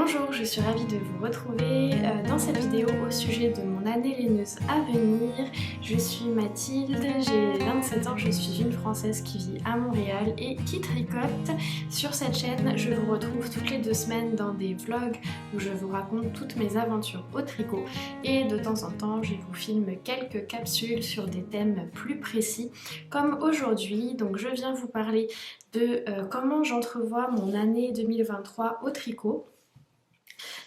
Bonjour, je suis ravie de vous retrouver dans cette vidéo au sujet de mon année laineuse à venir. Je suis Mathilde, j'ai 27 ans, je suis une Française qui vit à Montréal et qui tricote. Sur cette chaîne, je vous retrouve toutes les 2 semaines dans des vlogs où je vous raconte toutes mes aventures au tricot et de temps en temps, je vous filme quelques capsules sur des thèmes plus précis comme aujourd'hui. Donc je viens vous parler de comment j'entrevois mon année 2023 au tricot.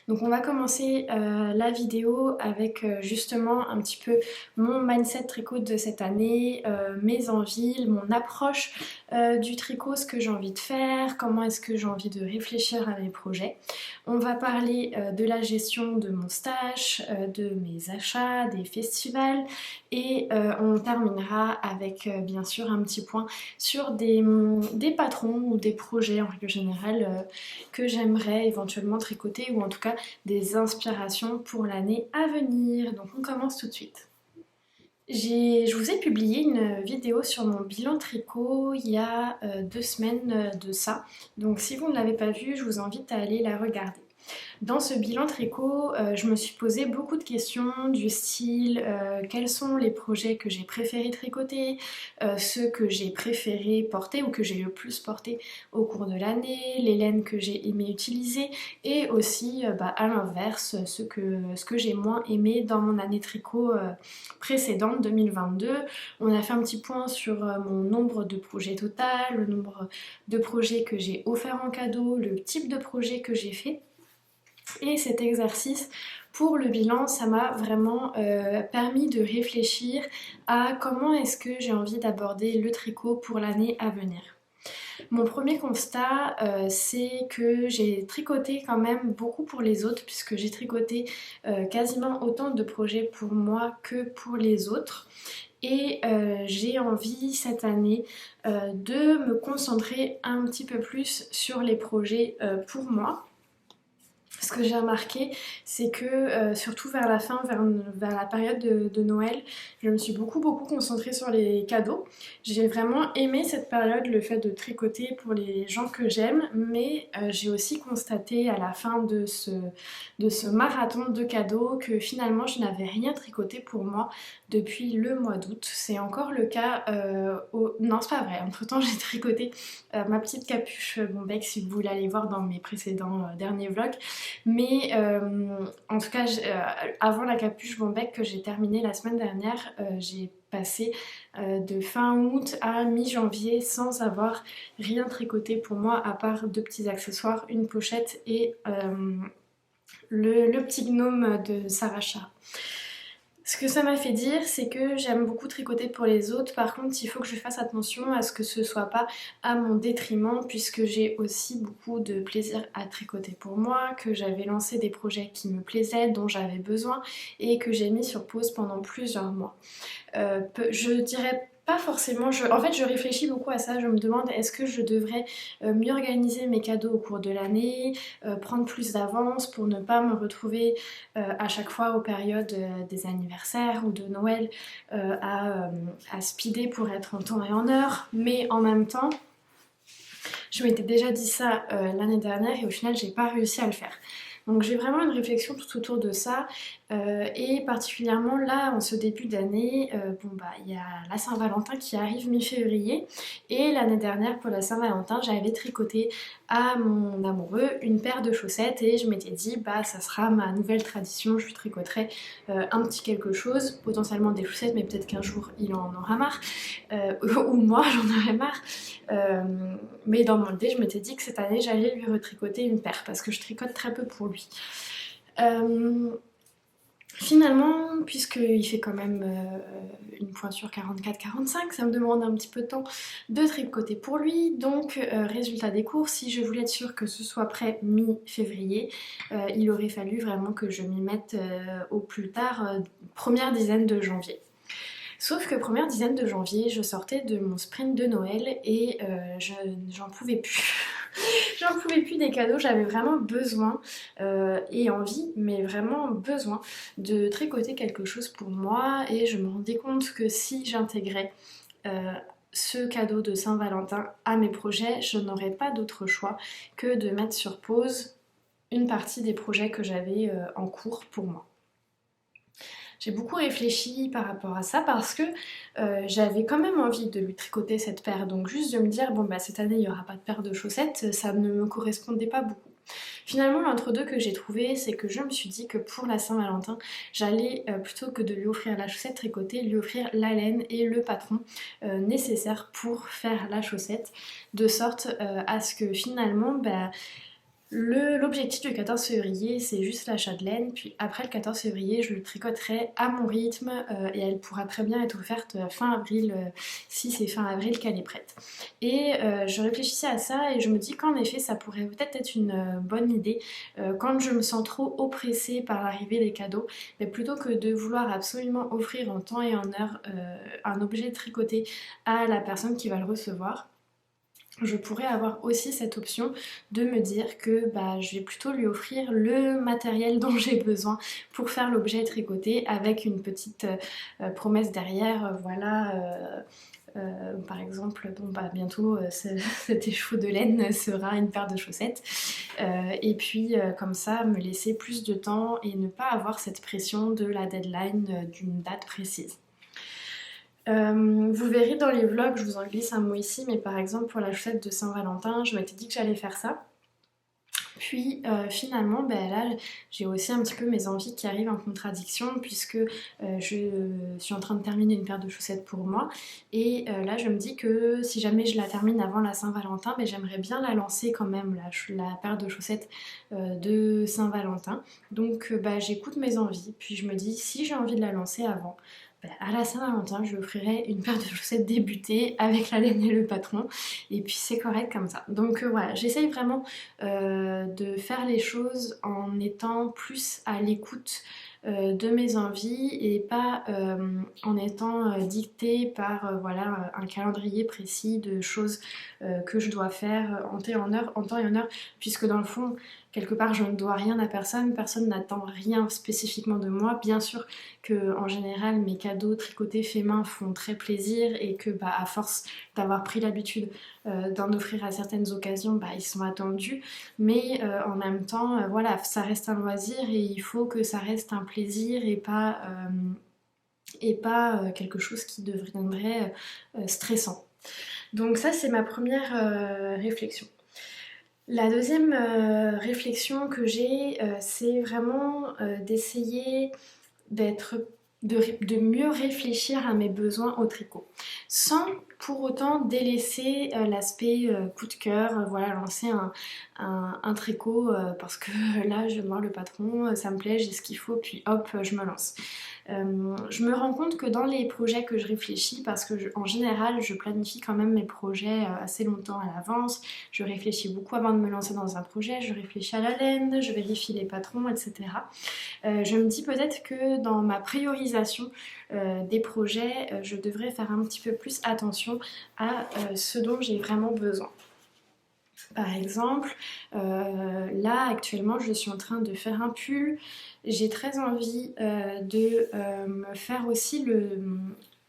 Donc on va commencer la vidéo avec justement un petit peu mon mindset tricot de cette année, mes envies, mon approche du tricot, ce que j'ai envie de faire, comment est-ce que j'ai envie de réfléchir à mes projets. On va parler de la gestion de mon stash, de mes achats, des festivals et on terminera avec bien sûr un petit point sur des patrons ou des projets en règle générale que j'aimerais éventuellement tricoter ou en tout cas des inspirations pour l'année à venir. Donc on commence tout de suite. Je vous ai publié une vidéo sur mon bilan tricot il y a 2 semaines de ça. Donc si vous ne l'avez pas vue, je vous invite à aller la regarder. Dans ce bilan tricot, je me suis posé beaucoup de questions du style quels sont les projets que j'ai préféré tricoter, ceux que j'ai préféré porter ou que j'ai le plus porté au cours de l'année, les laines que j'ai aimé utiliser et aussi à l'inverse ce que j'ai moins aimé dans mon année tricot précédente 2022. On a fait un petit point sur mon nombre de projets total, le nombre de projets que j'ai offerts en cadeau, le type de projet que j'ai fait. Et cet exercice pour le bilan, ça m'a vraiment permis de réfléchir à comment est-ce que j'ai envie d'aborder le tricot pour l'année à venir. Mon premier constat, c'est que j'ai tricoté quand même beaucoup pour les autres, puisque j'ai tricoté quasiment autant de projets pour moi que pour les autres. Et j'ai envie cette année de me concentrer un petit peu plus sur les projets pour moi. Ce que j'ai remarqué, c'est que surtout vers la fin, vers la période de Noël, je me suis beaucoup concentrée sur les cadeaux. J'ai vraiment aimé cette période, le fait de tricoter pour les gens que j'aime, mais j'ai aussi constaté à la fin de ce marathon de cadeaux que finalement je n'avais rien tricoté pour moi depuis le mois d'août. C'est encore le cas Non, c'est pas vrai, entre temps j'ai tricoté ma petite capuche Bombec si vous voulez aller voir dans mes précédents derniers vlogs. Mais en tout cas, avant la capuche Bombec que j'ai terminée la semaine dernière, j'ai passé de fin août à mi-janvier sans avoir rien tricoté pour moi à part 2 petits accessoires, une pochette et le petit gnome de Saracha. Ce que ça m'a fait dire, c'est que j'aime beaucoup tricoter pour les autres. Par contre, il faut que je fasse attention à ce que ce soit pas à mon détriment, puisque j'ai aussi beaucoup de plaisir à tricoter pour moi, que j'avais lancé des projets qui me plaisaient, dont j'avais besoin, et que j'ai mis sur pause pendant plusieurs mois. Je dirais pas forcément, en fait je réfléchis beaucoup à ça, je me demande est-ce que je devrais mieux organiser mes cadeaux au cours de l'année, prendre plus d'avance pour ne pas me retrouver à chaque fois aux périodes des anniversaires ou de Noël à speeder pour être en temps et en heure, mais en même temps je m'étais déjà dit ça l'année dernière et au final j'ai pas réussi à le faire. Donc j'ai vraiment une réflexion tout autour de ça et particulièrement là en ce début d'année, il y a la Saint-Valentin qui arrive mi-février et l'année dernière pour la Saint-Valentin j'avais tricoté à mon amoureux une paire de chaussettes et je m'étais dit ça sera ma nouvelle tradition, je lui tricoterai un petit quelque chose, potentiellement des chaussettes mais peut-être qu'un jour il en aura marre ou moi j'en aurais marre mais dans mon idée je m'étais dit que cette année j'allais lui retricoter une paire parce que je tricote très peu pour lui. Finalement, puisqu'il fait quand même une pointure 44-45, ça me demande un petit peu de temps de tricoter pour lui. Donc, résultat des courses, si je voulais être sûre que ce soit prêt mi-février, il aurait fallu vraiment que je m'y mette au plus tard première dizaine de janvier. Sauf que première dizaine de janvier, je sortais de mon sprint de Noël et j'en pouvais plus. J'en pouvais plus des cadeaux, j'avais vraiment besoin et envie, mais vraiment besoin de tricoter quelque chose pour moi et je me rendais compte que si j'intégrais ce cadeau de Saint-Valentin à mes projets, je n'aurais pas d'autre choix que de mettre sur pause une partie des projets que j'avais en cours pour moi. J'ai beaucoup réfléchi par rapport à ça parce que j'avais quand même envie de lui tricoter cette paire, donc juste de me dire bon bah cette année il n'y aura pas de paire de chaussettes, ça ne me correspondait pas beaucoup. Finalement l'entre-deux que j'ai trouvé, c'est que je me suis dit que pour la Saint-Valentin, j'allais plutôt que de lui offrir la chaussette tricotée, lui offrir la laine et le patron nécessaire pour faire la chaussette, de sorte à ce que finalement bah, l'objectif du 14 février, c'est juste l'achat de laine, puis après le 14 février, je le tricoterai à mon rythme et elle pourra très bien être offerte fin avril, si c'est fin avril qu'elle est prête. Et je réfléchissais à ça et je me dis qu'en effet, ça pourrait peut-être être une bonne idée quand je me sens trop oppressée par l'arrivée des cadeaux, mais plutôt que de vouloir absolument offrir en temps et en heure un objet tricoté à la personne qui va le recevoir. Je pourrais avoir aussi cette option de me dire que bah, je vais plutôt lui offrir le matériel dont j'ai besoin pour faire l'objet tricoté avec une petite promesse derrière, voilà. Par exemple, bon bah bientôt cet écheveau de laine sera une paire de chaussettes et puis comme ça me laisser plus de temps et ne pas avoir cette pression de la deadline d'une date précise. Vous verrez dans les vlogs, je vous en glisse un mot ici, mais par exemple pour la chaussette de Saint-Valentin, je m'étais dit que j'allais faire ça. Puis finalement, ben là, j'ai aussi un petit peu mes envies qui arrivent en contradiction puisque je suis en train de terminer une paire de chaussettes pour moi. Et là, je me dis que si jamais je la termine avant la Saint-Valentin, ben, j'aimerais bien la lancer quand même, la paire de chaussettes de Saint-Valentin. Donc ben, j'écoute mes envies, puis je me dis si j'ai envie de la lancer avant, ben, à la Saint-Valentin, je lui offrirai une paire de chaussettes débutées avec la laine et le patron. Et puis c'est correct comme ça. Donc voilà, j'essaye vraiment de faire les choses en étant plus à l'écoute de mes envies et pas en étant dictée par voilà, un calendrier précis de choses que je dois faire en temps et en heure, puisque dans le fond, quelque part, je ne dois rien à personne, personne n'attend rien spécifiquement de moi. Bien sûr que en général, mes cadeaux tricotés faits main font très plaisir et que bah, à force d'avoir pris l'habitude d'en offrir à certaines occasions, bah, ils sont attendus. Mais en même temps, voilà, ça reste un loisir et il faut que ça reste un plaisir et pas quelque chose qui deviendrait stressant. Donc ça, c'est ma première réflexion. La deuxième réflexion que j'ai, c'est vraiment d'essayer de mieux réfléchir à mes besoins au tricot, sans pour autant délaisser l'aspect coup de cœur, voilà, lancer un tricot parce que là je viens de voir le patron, ça me plaît, j'ai ce qu'il faut, puis hop, je me lance. Je me rends compte que dans les projets que je réfléchis, parce que en général je planifie quand même mes projets assez longtemps à l'avance, je réfléchis beaucoup avant de me lancer dans un projet, je réfléchis à la laine, je vérifie les patrons, etc. Je me dis peut-être que dans ma priorisation des projets, je devrais faire un petit peu plus attention à ce dont j'ai vraiment besoin. Par exemple, là actuellement je suis en train de faire un pull, j'ai très envie de me faire aussi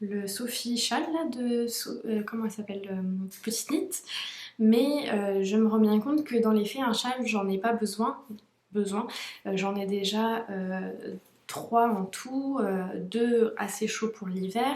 le Sophie Châle là comment elle s'appelle, Petite Knit, mais je me rends bien compte que dans les faits un châle j'en ai pas besoin. J'en ai déjà 3 en tout, 2 assez chauds pour l'hiver,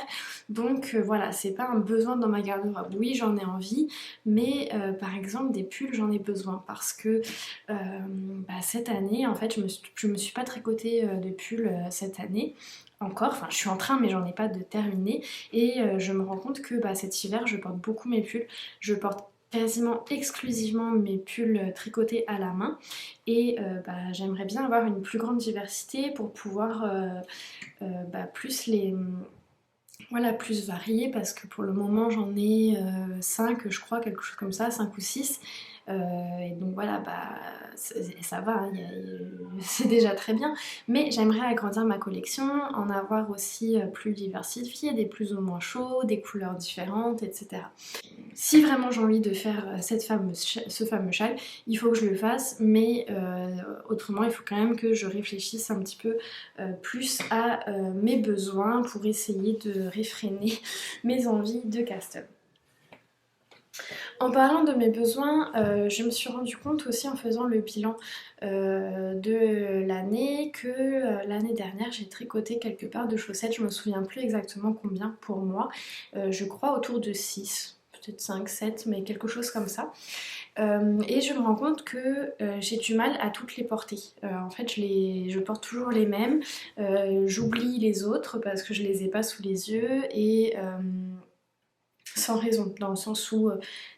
donc voilà, c'est pas un besoin dans ma garde-robe. Oui, j'en ai envie, mais par exemple des pulls j'en ai besoin parce que bah, cette année en fait je me suis pas tricoté de pulls cette année encore, enfin je suis en train mais j'en ai pas de terminé et je me rends compte que bah, cet hiver je porte beaucoup mes pulls, je porte quasiment exclusivement mes pulls tricotés à la main et bah, j'aimerais bien avoir une plus grande diversité pour pouvoir bah, plus les voilà, plus varier parce que pour le moment j'en ai 5 je crois, quelque chose comme ça, 5 ou 6 et donc voilà, bah, ça va, hein, c'est déjà très bien, mais j'aimerais agrandir ma collection, en avoir aussi plus diversifié, des plus ou moins chauds, des couleurs différentes, etc. Si vraiment j'ai envie de faire ce fameux châle, il faut que je le fasse, mais autrement il faut quand même que je réfléchisse un petit peu plus à mes besoins pour essayer de réfréner mes envies de custom. En parlant de mes besoins, je me suis rendu compte aussi en faisant le bilan de l'année que l'année dernière j'ai tricoté quelques paires de chaussettes, je me souviens plus exactement combien pour moi, je crois autour de 6, peut-être 5, 7, mais quelque chose comme ça. Et je me rends compte que j'ai du mal à toutes les porter. En fait, je porte toujours les mêmes, j'oublie les autres parce que je les ai pas sous les yeux et sans raison, dans le sens où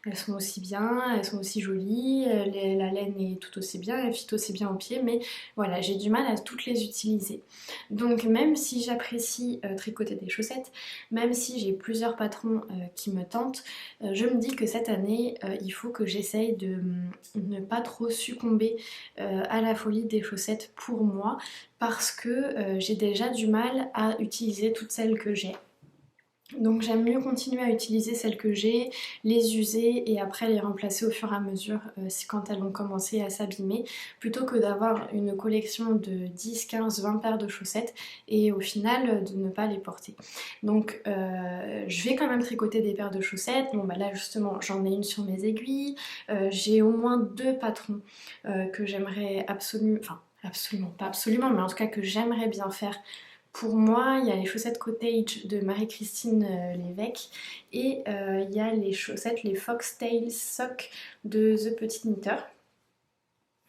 elles sont aussi bien, elles sont aussi jolies, la laine est tout aussi bien, elle fit aussi bien aux pieds, mais voilà, j'ai du mal à toutes les utiliser. Donc même si j'apprécie tricoter des chaussettes, même si j'ai plusieurs patrons qui me tentent, je me dis que cette année, il faut que j'essaye de ne pas trop succomber à la folie des chaussettes pour moi, parce que j'ai déjà du mal à utiliser toutes celles que j'ai. Donc j'aime mieux continuer à utiliser celles que j'ai, les user et après les remplacer au fur et à mesure quand elles vont commencer à s'abîmer, plutôt que d'avoir une collection de 10, 15, 20 paires de chaussettes et au final de ne pas les porter. Donc je vais quand même tricoter des paires de chaussettes. Bon bah là justement j'en ai une sur mes aiguilles, j'ai au moins 2 patrons que j'aimerais absolument, pas absolument, mais en tout cas que j'aimerais bien faire. Pour moi, il y a les chaussettes Cottage de Marie-Christine Lévesque et il y a les chaussettes, les Foxtail Sock de The Petit Knitter.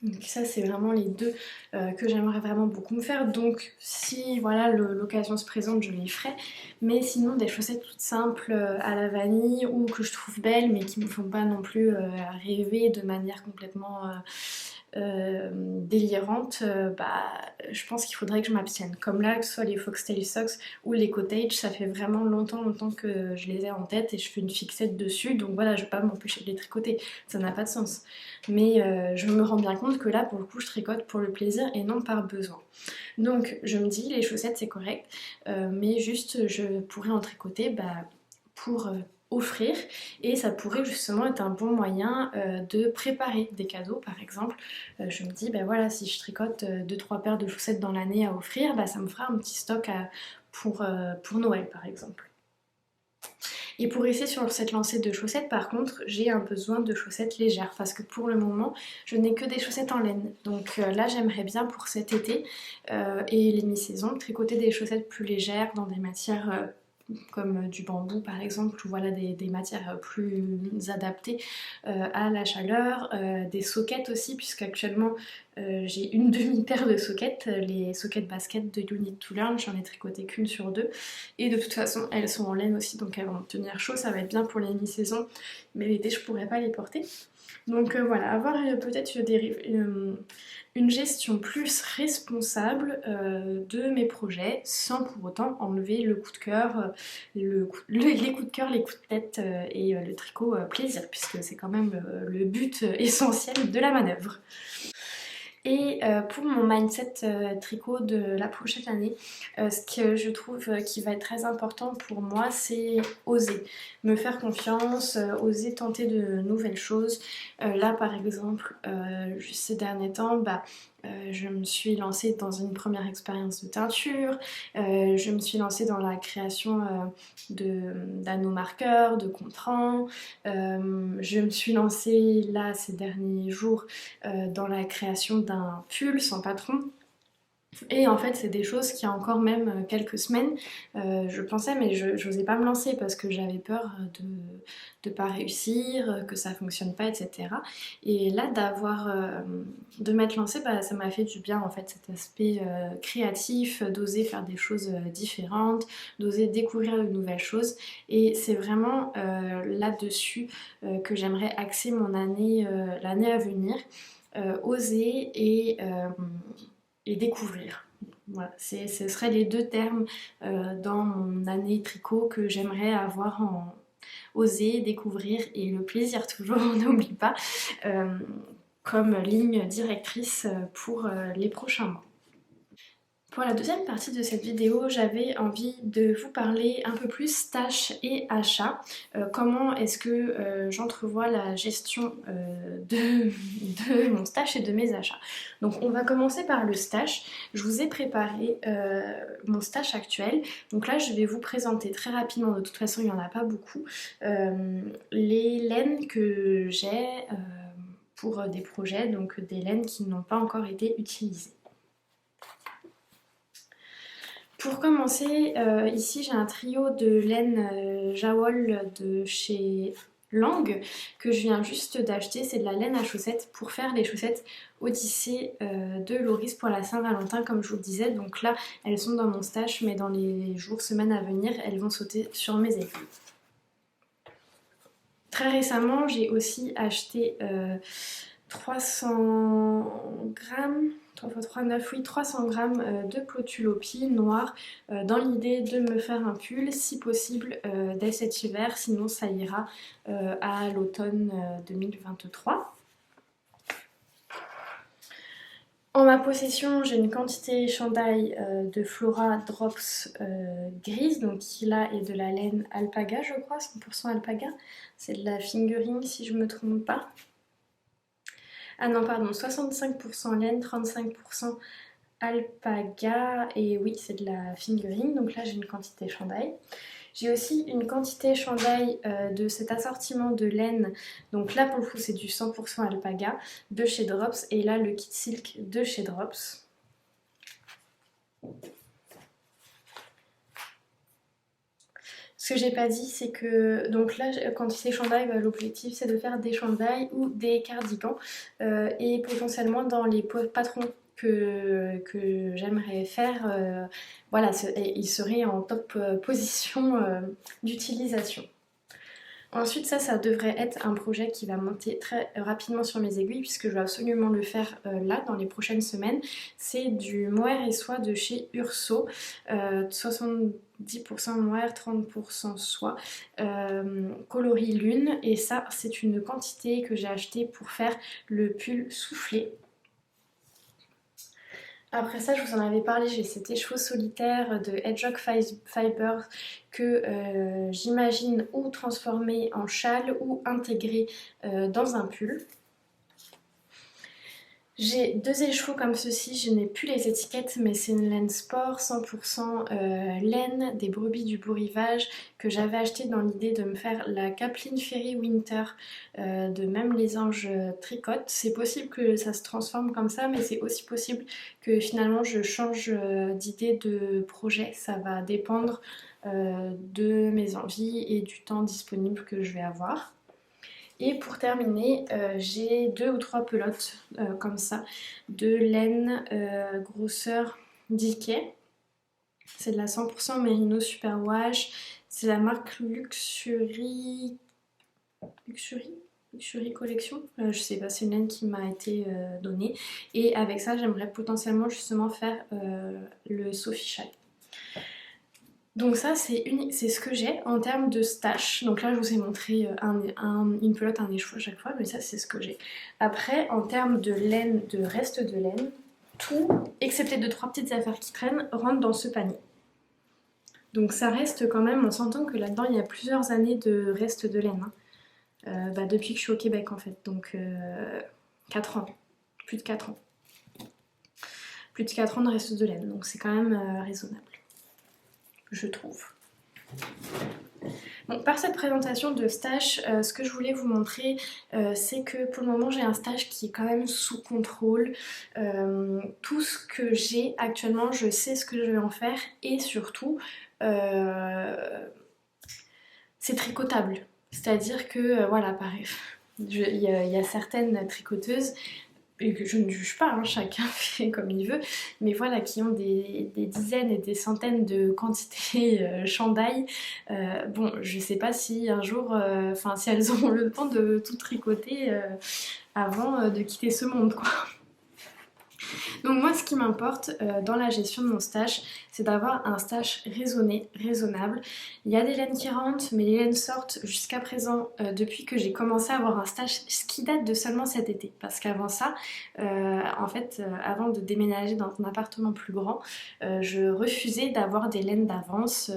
Donc ça c'est vraiment les deux que j'aimerais vraiment beaucoup me faire, donc si voilà l'occasion se présente je les ferai, mais sinon des chaussettes toutes simples à la vanille ou que je trouve belles mais qui me font pas non plus rêver de manière complètement délirante, bah je pense qu'il faudrait que je m'abstienne. Comme là, que ce soit les Foxtail Socks ou les Cottage, ça fait vraiment longtemps que je les ai en tête et je fais une fixette dessus, donc voilà, je vais pas m'empêcher de les tricoter, ça n'a pas de sens. Mais je me rends bien compte que là, pour le coup, je tricote pour le plaisir et non par besoin. Donc je me dis, les chaussettes c'est correct, mais juste je pourrais en tricoter pour offrir et ça pourrait justement être un bon moyen de préparer des cadeaux par exemple. Je me dis voilà, si je tricote 2-3 paires de chaussettes dans l'année à offrir, ça me fera un petit stock pour Noël par exemple. Et pour rester sur cette lancée de chaussettes, par contre, j'ai un besoin de chaussettes légères parce que pour le moment, je n'ai que des chaussettes en laine. Donc là, j'aimerais bien pour cet été et les mi-saisons tricoter des chaussettes plus légères dans des matières comme du bambou par exemple, ou voilà des matières plus adaptées à la chaleur, des soquettes aussi, puisqu'actuellement j'ai une demi-paire de soquettes, les soquettes basket de You Need to Learn, j'en ai tricoté qu'une sur 2, et de toute façon elles sont en laine aussi, donc elles vont tenir chaud, ça va être bien pour les mi-saisons, mais l'été je pourrais pas les porter. Donc voilà, avoir peut-être une gestion plus responsable de mes projets sans pour autant enlever le coup de cœur, les coups de cœur, les coups de tête et le tricot plaisir, puisque c'est quand même le but essentiel de la manœuvre. Et pour mon mindset tricot de la prochaine année, ce que je trouve qui va être très important pour moi, c'est oser. Me faire confiance, oser tenter de nouvelles choses. Là par exemple, ces derniers temps, je me suis lancée dans une première expérience de teinture, je me suis lancée dans la création d'anneaux marqueurs, de contrans, je me suis lancée là ces derniers jours dans la création d'un pull sans patron. Et en fait c'est des choses qui encore même quelques semaines je pensais mais je n'osais pas me lancer parce que j'avais peur de pas réussir, que ça fonctionne pas, etc. Et là de m'être lancée, ça m'a fait du bien en fait, cet aspect créatif, d'oser faire des choses différentes, d'oser découvrir de nouvelles choses, et c'est vraiment là-dessus que j'aimerais axer mon année, l'année à venir, oser et découvrir. Voilà, ce seraient les deux termes dans mon année tricot que j'aimerais avoir en oser, découvrir et le plaisir toujours, on n'oublie pas, comme ligne directrice pour les prochains mois. Pour la deuxième partie de cette vidéo, j'avais envie de vous parler un peu plus stash et achat. Comment est-ce que j'entrevois la gestion de mon stash et de mes achats. Donc on va commencer par le stash. Je vous ai préparé mon stash actuel. Donc là je vais vous présenter très rapidement, de toute façon il n'y en a pas beaucoup, les laines que j'ai pour des projets, donc des laines qui n'ont pas encore été utilisées. Pour commencer, ici j'ai un trio de laine Jawol de chez Lang que je viens juste d'acheter. C'est de la laine à chaussettes pour faire les chaussettes Odyssée de Loris pour la Saint-Valentin, comme je vous le disais. Donc là elles sont dans mon stash, mais dans les jours, semaines à venir, elles vont sauter sur mes aiguilles. Très récemment j'ai aussi acheté 300 grammes, 3 x 3, 9, oui, 300 grammes de Clotulopie noire dans l'idée de me faire un pull, si possible dès cet hiver, sinon ça ira à l'automne 2023. En ma possession, j'ai une quantité chandail de Flora Drops grise, donc qui là est de la laine alpaga, je crois, 100% alpaga. C'est de la fingering si je ne me trompe pas. Ah non, pardon, 65% laine, 35% alpaga, et oui, c'est de la fingering, donc là j'ai une quantité chandail. J'ai aussi une quantité chandail de cet assortiment de laine, donc là pour le coup c'est du 100% alpaga de chez Drops, et là le kit silk de chez Drops. Ce que j'ai pas dit, c'est que donc là, quantité chandail, l'objectif c'est de faire des chandails ou des cardigans et potentiellement dans les patrons que j'aimerais faire, voilà, ils seraient en top position d'utilisation. Ensuite ça devrait être un projet qui va monter très rapidement sur mes aiguilles puisque je vais absolument le faire là dans les prochaines semaines. C'est du mohair et soie de chez Urso, 70% mohair, 30% soie, coloris lune, et ça c'est une quantité que j'ai achetée pour faire le pull soufflé. Après ça, je vous en avais parlé, j'ai cet écheveau solitaire de Hedgehog Fiber que j'imagine ou transformer en châle ou intégrer dans un pull. J'ai deux écheveaux comme ceci, je n'ai plus les étiquettes, mais c'est une laine sport 100% laine des brebis du beau rivage que j'avais acheté dans l'idée de me faire la Capeline Ferry Winter de Même les anges tricotent. C'est possible que ça se transforme comme ça, mais c'est aussi possible que finalement je change d'idée de projet. Ça va dépendre de mes envies et du temps disponible que je vais avoir. Et pour terminer, j'ai 2 ou 3 pelotes comme ça de laine grosseur Dickey. C'est de la 100% Merino Superwash. C'est la marque Luxury Collection. Je sais pas, c'est une laine qui m'a été donnée. Et avec ça, j'aimerais potentiellement justement faire le Sophie Chai. Donc ça c'est ce que j'ai en termes de stash. Donc là je vous ai montré une pelote, un écheveau à chaque fois, mais ça c'est ce que j'ai. Après en termes de laine, de reste de laine, tout, excepté 2-3 petites affaires qui traînent, rentre dans ce panier. Donc ça reste quand même, on s'entend que là-dedans il y a plusieurs années de reste de laine. Hein. Depuis que je suis au Québec en fait, donc 4 ans, plus de 4 ans. Plus de 4 ans de reste de laine, donc c'est quand même raisonnable. Je trouve. Bon, par cette présentation de stash, ce que je voulais vous montrer, c'est que pour le moment j'ai un stash qui est quand même sous contrôle. Tout ce que j'ai actuellement, je sais ce que je vais en faire et surtout, c'est tricotable. C'est-à-dire que, voilà, pareil, il y a certaines tricoteuses, et que je ne juge pas, hein, chacun fait comme il veut, mais voilà, qui ont des dizaines et des centaines de quantités chandail. Bon, je sais pas si un jour, si elles auront le temps de tout tricoter avant de quitter ce monde, quoi. Donc moi, ce qui m'importe dans la gestion de mon stash, c'est d'avoir un stash raisonné, raisonnable. Il y a des laines qui rentrent, mais les laines sortent jusqu'à présent depuis que j'ai commencé à avoir un stash, ce qui date de seulement cet été. Parce qu'avant ça, en fait, avant de déménager dans un appartement plus grand, je refusais d'avoir des laines d'avance.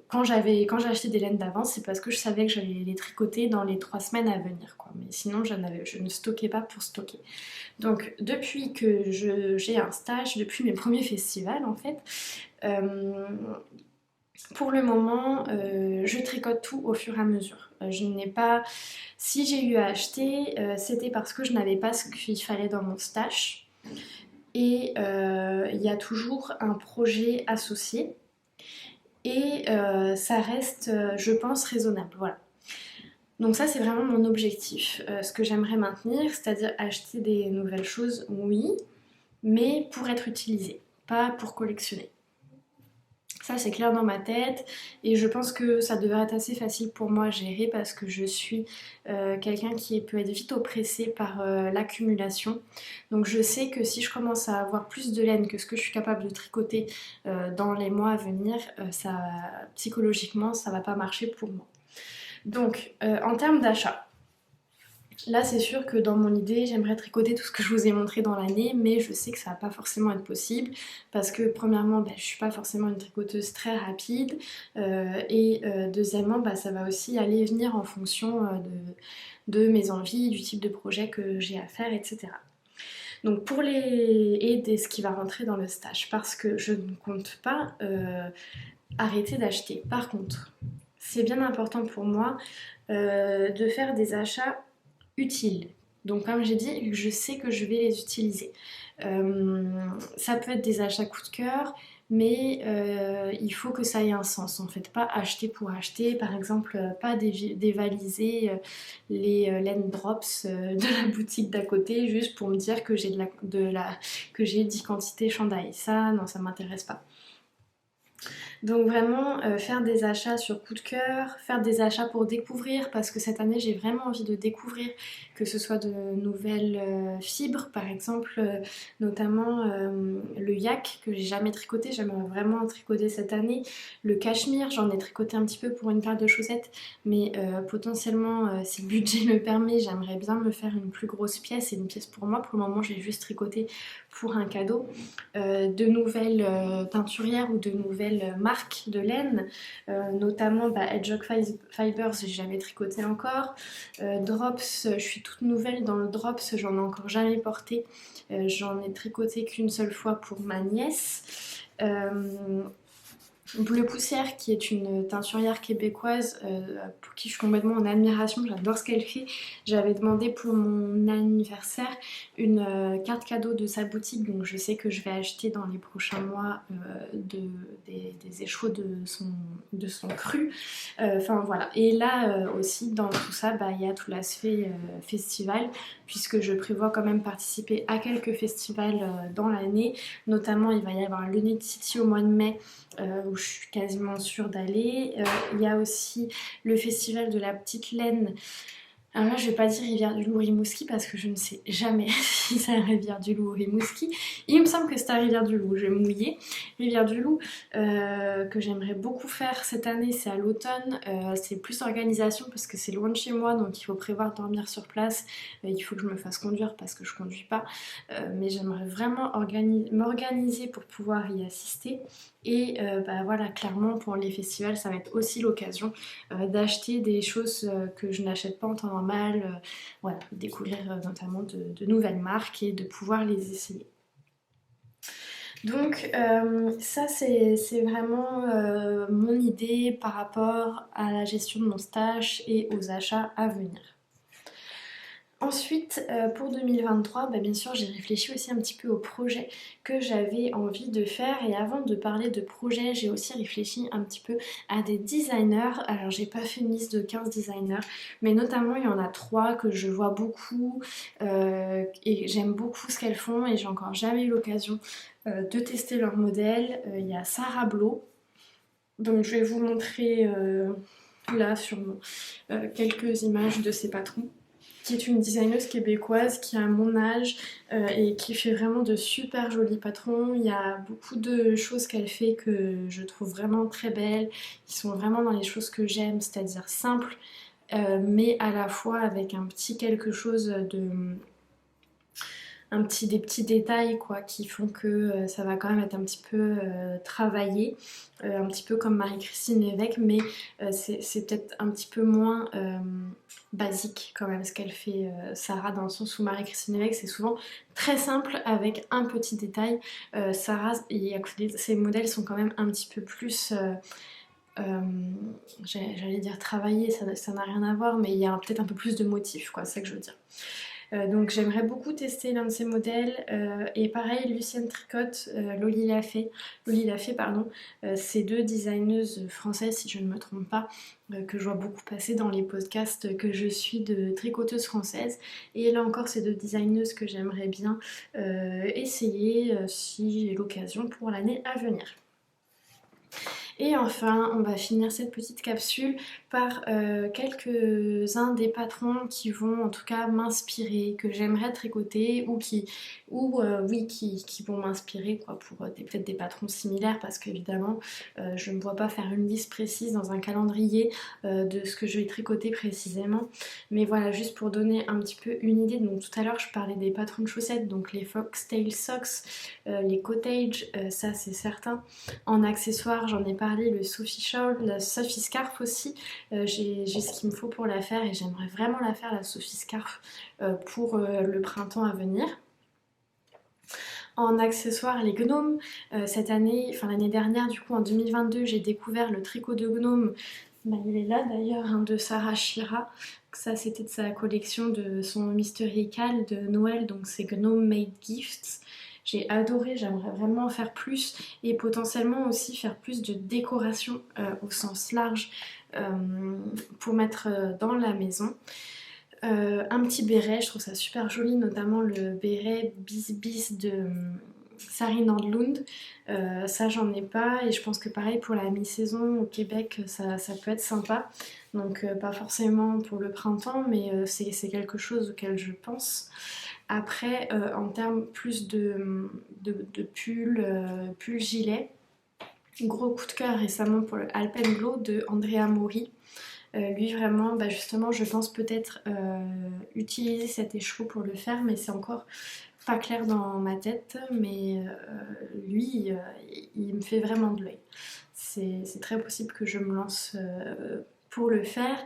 Quand j'achetais des laines d'avance, c'est parce que je savais que j'allais les tricoter dans les 3 semaines à venir, quoi. Mais sinon, je ne stockais pas pour stocker. Donc depuis que j'ai un stage, depuis mes premiers festivals en fait, euh, pour le moment je tricote tout au fur et à mesure. Je n'ai pas... Si j'ai eu à acheter, c'était parce que je n'avais pas ce qu'il fallait dans mon stage. Et il y a toujours un projet associé. Et ça reste, je pense, raisonnable. Voilà. Donc ça c'est vraiment mon objectif, ce que j'aimerais maintenir, c'est-à-dire acheter des nouvelles choses, oui, mais pour être utilisées, pas pour collectionner. Ça c'est clair dans ma tête et je pense que ça devrait être assez facile pour moi à gérer parce que je suis quelqu'un qui peut être vite oppressé par l'accumulation. Donc je sais que si je commence à avoir plus de laine que ce que je suis capable de tricoter dans les mois à venir, psychologiquement ça va pas marcher pour moi. Donc, en termes d'achat, là c'est sûr que dans mon idée, j'aimerais tricoter tout ce que je vous ai montré dans l'année, mais je sais que ça va pas forcément être possible parce que premièrement, je suis pas forcément une tricoteuse très rapide et deuxièmement, ça va aussi aller et venir en fonction de mes envies, du type de projet que j'ai à faire, etc. Donc pour et de ce qui va rentrer dans le stage parce que je ne compte pas arrêter d'acheter. Par contre, c'est bien important pour moi de faire des achats utiles. Donc comme j'ai dit, je sais que je vais les utiliser. Ça peut être des achats coup de cœur, mais il faut que ça ait un sens. En fait, pas acheter pour acheter. Par exemple, pas dévaliser les laine drops de la boutique d'à côté juste pour me dire que j'ai que j'ai 10 quantités chandail. Ça, non, ça m'intéresse pas. Donc vraiment faire des achats sur coup de cœur, faire des achats pour découvrir parce que cette année j'ai vraiment envie de découvrir que ce soit de nouvelles fibres par exemple notamment le yak que j'ai jamais tricoté, j'aimerais vraiment tricoter cette année, le cachemire j'en ai tricoté un petit peu pour une paire de chaussettes mais potentiellement si le budget le permet j'aimerais bien me faire une plus grosse pièce et une pièce pour moi, pour le moment j'ai juste tricoté pour un cadeau, de nouvelles teinturières ou de nouvelles marques de laine, notamment Hedgehog Fibers, j'ai jamais tricoté encore. Drops, je suis toute nouvelle dans le Drops, j'en ai encore jamais porté. J'en ai tricoté qu'une seule fois pour ma nièce. Bleu Poussière qui est une teinturière québécoise pour qui je suis complètement en admiration, j'adore ce qu'elle fait. J'avais demandé pour mon anniversaire une carte cadeau de sa boutique, donc je sais que je vais acheter dans les prochains mois des échos de son cru. Enfin voilà. Et là aussi dans tout ça, il y a tout l'aspect festival, puisque je prévois quand même participer à quelques festivals dans l'année. Notamment il va y avoir le Knit City au mois de mai, où je suis quasiment sûre d'aller. Il y a aussi le festival de la petite laine. Alors là, je vais pas dire Rivière-du-Loup Rimouski parce que je ne sais jamais si c'est un Rivière-du-Loup ou Rimouski. Il me semble que c'est un Rivière-du-Loup, je vais mouiller. Rivière-du-Loup, que j'aimerais beaucoup faire cette année, c'est à l'automne. C'est plus organisation parce que c'est loin de chez moi, donc il faut prévoir dormir sur place. Il faut que je me fasse conduire parce que je conduis pas. Mais j'aimerais vraiment m'organiser pour pouvoir y assister. Et voilà, clairement pour les festivals, ça va être aussi l'occasion d'acheter des choses que je n'achète pas en temps normal, voilà, découvrir notamment de nouvelles marques et de pouvoir les essayer. Donc ça c'est vraiment mon idée par rapport à la gestion de mon stash et aux achats à venir. Ensuite, pour 2023, bien sûr, j'ai réfléchi aussi un petit peu aux projets que j'avais envie de faire. Et avant de parler de projets, j'ai aussi réfléchi un petit peu à des designers. Alors, j'ai pas fait une liste de 15 designers, mais notamment, il y en a 3 que je vois beaucoup et j'aime beaucoup ce qu'elles font et j'ai encore jamais eu l'occasion de tester leur modèle. Il y a Sarah Blo. Donc, je vais vous montrer là sur quelques images de ses patrons. qui est une designeuse québécoise qui a mon âge et qui fait vraiment de super jolis patrons. Il y a beaucoup de choses qu'elle fait que je trouve vraiment très belles, qui sont vraiment dans les choses que j'aime, c'est-à-dire simples, mais à la fois avec un petit quelque chose de des petits détails quoi, qui font que ça va quand même être un petit peu travaillé, un petit peu comme Marie-Christine Lévesque, mais c'est peut-être un petit peu moins basique quand même ce qu'elle fait Sarah, dans le sens où Marie-Christine Lévesque c'est souvent très simple avec un petit détail. Sarah, ses modèles sont quand même un petit peu plus euh, j'allais dire travaillé, ça n'a rien à voir, mais il y a peut-être un peu plus de motifs, quoi, c'est ça que je veux dire. Donc j'aimerais beaucoup tester l'un de ces modèles. Et pareil, Lucienne Tricotte, Loli Lafay, pardon, ces deux designeuses françaises, si je ne me trompe pas, que je vois beaucoup passer dans les podcasts que je suis de tricoteuses françaises. Et là encore, ces deux designeuses que j'aimerais bien essayer si j'ai l'occasion pour l'année à venir. Et enfin, on va finir cette petite capsule par quelques-uns des patrons qui vont en tout cas m'inspirer, que j'aimerais tricoter qui vont m'inspirer quoi, pour peut-être des patrons similaires, parce qu'évidemment je ne vois pas faire une liste précise dans un calendrier de ce que je vais tricoter précisément. Mais voilà, juste pour donner un petit peu une idée. Donc tout à l'heure je parlais des patrons de chaussettes, donc les Foxtail Socks, les Cottage, ça c'est certain. En accessoires, j'en ai parlé, le Sophie Shawl, la Sophie Scarf aussi. J'ai ce qu'il me faut pour la faire et j'aimerais vraiment la faire, la Sophie Scarf, pour le printemps à venir. En accessoires, les gnomes. Cette année, enfin l'année dernière, du coup en 2022, j'ai découvert le tricot de gnome. Bah, il est là d'ailleurs, hein, de Sarah Shira. Ça, c'était de sa collection de son Mystery Cal de Noël, donc c'est Gnome Made Gifts. J'ai adoré, j'aimerais vraiment en faire plus et potentiellement aussi faire plus de décoration au sens large pour mettre dans la maison. Un petit béret, je trouve ça super joli, notamment le béret Bis Bis de Sari Nordlund. Ça j'en ai pas et je pense que pareil pour la mi-saison au Québec ça peut être sympa. Donc pas forcément pour le printemps, mais c'est quelque chose auquel je pense. Après, en termes plus de pull gilet, gros coup de cœur récemment pour le Alpenglow de Andrea Mori. Lui vraiment, bah justement je pense peut-être utiliser cet écheveau pour le faire, mais c'est encore pas clair dans ma tête, mais lui il me fait vraiment de l'œil. C'est très possible que je me lance pour le faire.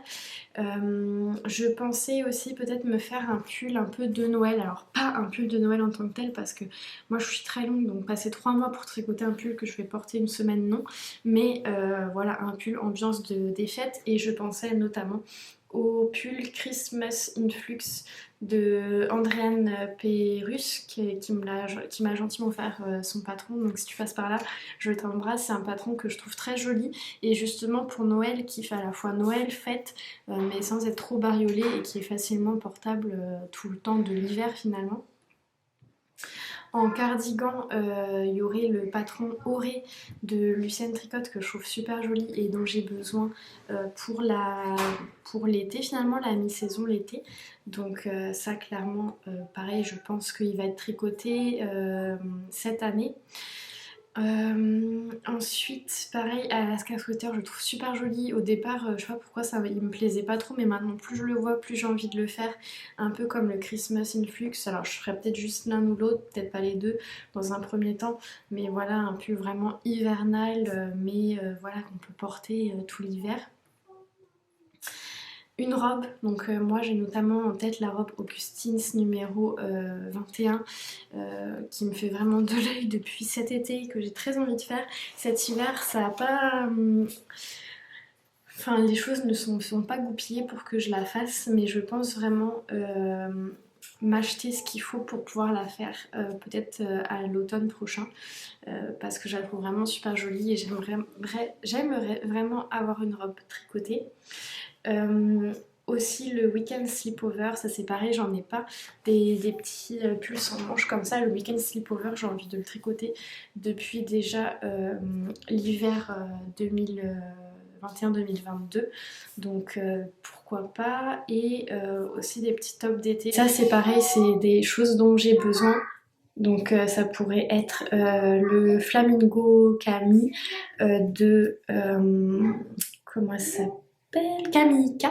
Je pensais aussi peut-être me faire un pull un peu de Noël, alors pas un pull de Noël en tant que tel parce que moi je suis très longue, donc passer 3 mois pour tricoter un pull que je vais porter une semaine, non, mais voilà, un pull ambiance des fêtes. Et je pensais notamment au pull Christmas in Flux de Andréane Pérus qui m'a gentiment offert son patron. Donc si tu passes par là, je t'embrasse. C'est un patron que je trouve très joli et justement pour Noël, qui fait à la fois Noël, fête, mais sans être trop bariolé et qui est facilement portable tout le temps de l'hiver finalement. En cardigan, il y aurait le patron Auré de Lucienne Tricotte que je trouve super joli et dont j'ai besoin pour l'été, finalement la mi-saison l'été. Donc ça clairement pareil, je pense qu'il va être tricoté cette année. Ensuite, pareil, Alaska Sweater, je trouve super joli. Au départ, je sais pas pourquoi il me plaisait pas trop, mais maintenant, plus je le vois, plus j'ai envie de le faire. Un peu comme le Christmas in Flux. Alors, je ferais peut-être juste l'un ou l'autre, peut-être pas les deux dans un premier temps, mais voilà, un pull vraiment hivernal, mais voilà, qu'on peut porter tout l'hiver. Une robe, donc moi j'ai notamment en tête la robe Augustins numéro 21 qui me fait vraiment de l'œil depuis cet été, que j'ai très envie de faire. Cet hiver ça a pas... Enfin les choses ne sont pas goupillées pour que je la fasse, mais je pense vraiment m'acheter ce qu'il faut pour pouvoir la faire peut-être à l'automne prochain parce que je la trouve vraiment super jolie et j'aimerais vraiment avoir une robe tricotée. Aussi le week-end sleepover, ça c'est pareil, j'en ai pas des petits pulls sans manches comme ça. Le week-end sleepover, j'ai envie de le tricoter depuis déjà l'hiver 2021-2022, donc pourquoi pas. Et aussi des petits tops d'été. Ça c'est pareil, c'est des choses dont j'ai besoin. Donc ça pourrait être le Flamingo Camille de... comment ça s'appelle, Camille K,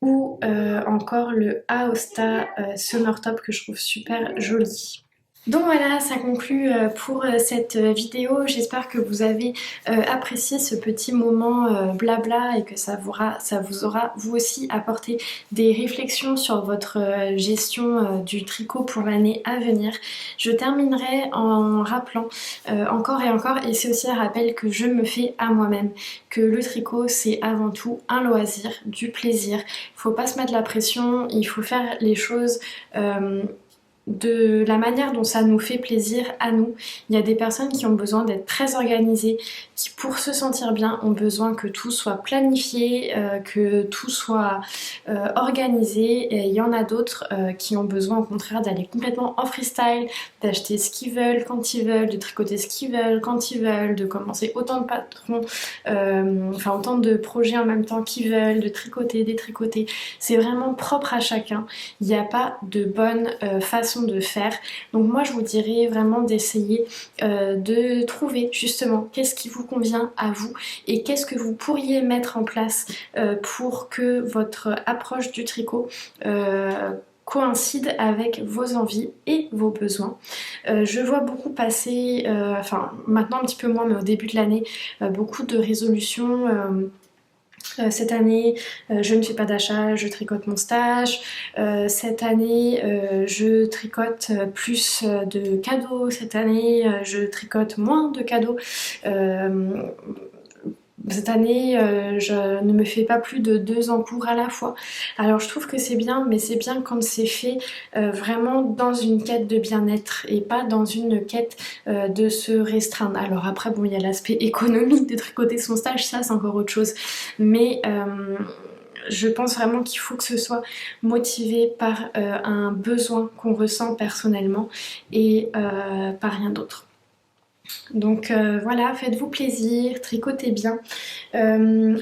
ou encore le Aosta Summer Top que je trouve super joli. Donc voilà, ça conclut pour cette vidéo. J'espère que vous avez apprécié ce petit moment blabla et que ça vous aura vous aussi apporté des réflexions sur votre gestion du tricot pour l'année à venir. Je terminerai en rappelant encore et encore, et c'est aussi un rappel que je me fais à moi-même, que le tricot c'est avant tout un loisir, du plaisir. Faut pas se mettre la pression, il faut faire les choses de la manière dont ça nous fait plaisir à nous. Il y a des personnes qui ont besoin d'être très organisées, qui pour se sentir bien ont besoin que tout soit planifié, que tout soit organisé, et il y en a d'autres qui ont besoin au contraire d'aller complètement en freestyle, d'acheter ce qu'ils veulent quand ils veulent, de tricoter ce qu'ils veulent quand ils veulent, de commencer autant de patrons, enfin autant de projets en même temps qu'ils veulent, de tricoter, détricoter. C'est vraiment propre à chacun. Il n'y a pas de bonne façon de faire. Donc moi je vous dirais vraiment d'essayer de trouver justement qu'est-ce qui vous convient à vous et qu'est-ce que vous pourriez mettre en place pour que votre approche du tricot coïncide avec vos envies et vos besoins. Je vois beaucoup passer, enfin maintenant un petit peu moins mais au début de l'année, beaucoup de résolutions. Cette année, je ne fais pas d'achat, je tricote mon stage. Cette année, je tricote plus de cadeaux. Cette année, je tricote moins de cadeaux. Cette année, je ne me fais pas plus de 2 encours à la fois. Alors je trouve que c'est bien, mais c'est bien quand c'est fait vraiment dans une quête de bien-être et pas dans une quête de se restreindre. Alors après, bon, il y a l'aspect économique de tricoter son stage, ça c'est encore autre chose. Mais je pense vraiment qu'il faut que ce soit motivé par un besoin qu'on ressent personnellement et par rien d'autre. Donc voilà, faites-vous plaisir, tricotez bien.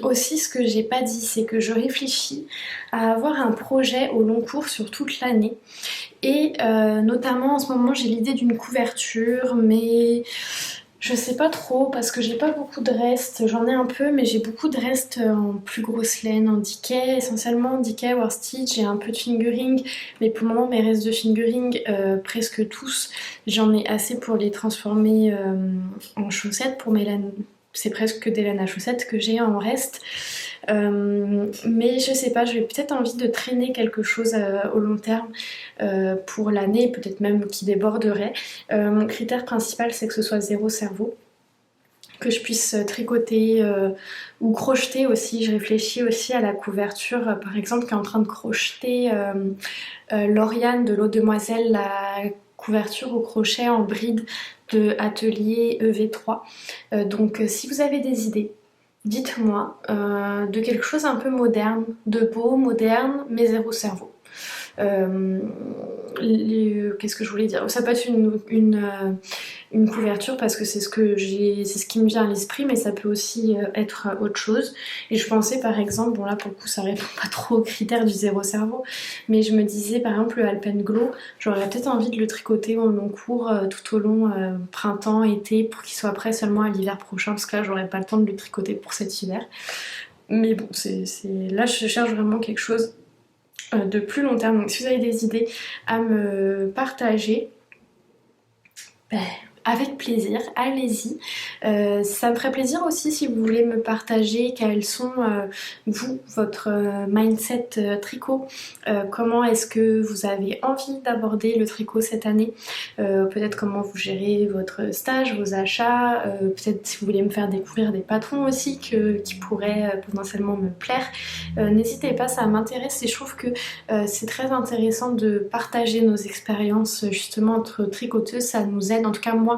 Aussi ce que j'ai pas dit, c'est que je réfléchis à avoir un projet au long cours sur toute l'année. Et notamment en ce moment j'ai l'idée d'une couverture, mais je sais pas trop parce que j'ai pas beaucoup de restes, j'en ai un peu mais j'ai beaucoup de restes en plus grosse laine, en decay, essentiellement decay, war stitch, j'ai un peu de fingering, mais pour le moment mes restes de fingering, presque tous, j'en ai assez pour les transformer en chaussettes pour mes laines. C'est presque que des laines à chaussettes que j'ai en reste. Mais je sais pas, j'ai peut-être envie de traîner quelque chose au long terme pour l'année, peut-être même qui déborderait. Mon critère principal c'est que ce soit zéro cerveau, que je puisse tricoter ou crocheter aussi. Je réfléchis aussi à la couverture, par exemple qui est en train de crocheter Lauriane de l'Eau Demoiselle, la couverture au crochet en bride de Atelier EV3. Donc si vous avez des idées, dites-moi de quelque chose un peu moderne, de beau, moderne, mais zéro cerveau. Qu'est-ce que je voulais dire? Ça peut être une couverture parce que c'est ce qui me vient à l'esprit, mais ça peut aussi être autre chose. Et je pensais par exemple, bon là pour le coup ça répond pas trop aux critères du zéro cerveau, mais je me disais par exemple le Alpenglow, j'aurais peut-être envie de le tricoter au long cours tout au long printemps, été, pour qu'il soit prêt seulement à l'hiver prochain, parce que là j'aurais pas le temps de le tricoter pour cet hiver. Mais bon, là je cherche vraiment quelque chose de plus long terme. Donc si vous avez des idées à me partager, avec plaisir, allez-y. Ça me ferait plaisir aussi si vous voulez me partager quels sont vous, votre mindset tricot. Comment est-ce que vous avez envie d'aborder le tricot cette année, peut-être comment vous gérez votre stage, vos achats, peut-être si vous voulez me faire découvrir des patrons aussi qui pourraient potentiellement me plaire. N'hésitez pas, ça m'intéresse et je trouve que c'est très intéressant de partager nos expériences justement entre tricoteuses. Ça nous aide, en tout cas moi,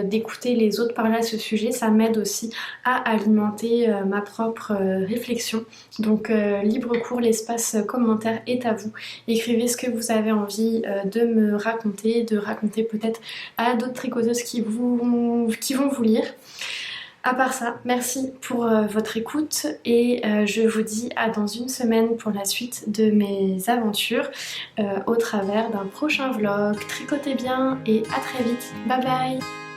d'écouter les autres parler à ce sujet, ça m'aide aussi à alimenter ma propre réflexion. Donc libre cours, l'espace commentaire est à vous. Écrivez ce que vous avez envie de me raconter, de raconter peut-être à d'autres tricoteuses qui vont vous lire. À part ça, merci pour votre écoute et je vous dis à dans une semaine pour la suite de mes aventures au travers d'un prochain vlog. Tricotez bien et à très vite. Bye bye!